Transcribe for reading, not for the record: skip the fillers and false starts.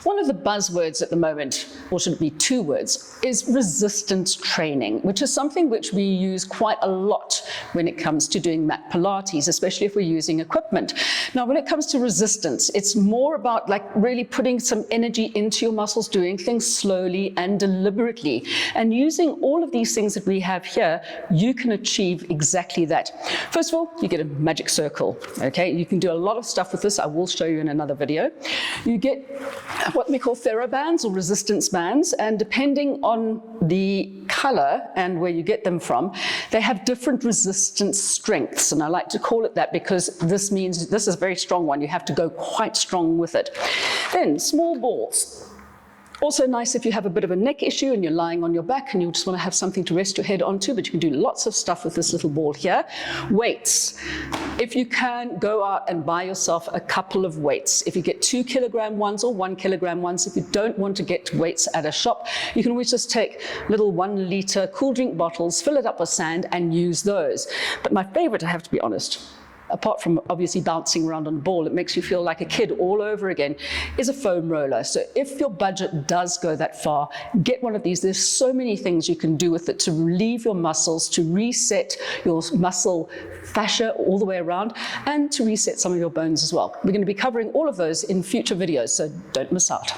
One of the buzzwords at the moment, or should it be two words, is resistance training, which is something which we use quite a lot when it comes to doing mat Pilates, especially if we're using equipment. Now, when it comes to resistance, it's more about like really putting some energy into your muscles, doing things slowly and deliberately. And using all of these things that we have here, you can achieve exactly that. First of all, you get a magic circle, okay? You can do a lot of stuff with this. I will show you in another video. You get what we call therabands or resistance bands, and depending on the color and where you get them from, they have different resistance strengths, and I like to call it that because this means this is a very strong one. You have to go quite strong with it. Then small balls. Also nice if you have a bit of a neck issue and you're lying on your back and you just want to have something to rest your head onto, but you can do lots of stuff with this little ball here. Weights. If you can, go out and buy yourself a couple of weights. If you get 2 kilogram ones or 1 kilogram ones, if you don't want to get weights at a shop, you can always just take little 1 liter cool drink bottles, fill it up with sand and use those. But my favorite, I have to be honest, apart from obviously bouncing around on a ball, it makes you feel like a kid all over again, is a foam roller. So if your budget does go that far, get one of these. There's so many things you can do with it to relieve your muscles, to reset your muscle fascia all the way around, and to reset some of your bones as well. We're going to be covering all of those in future videos, so don't miss out.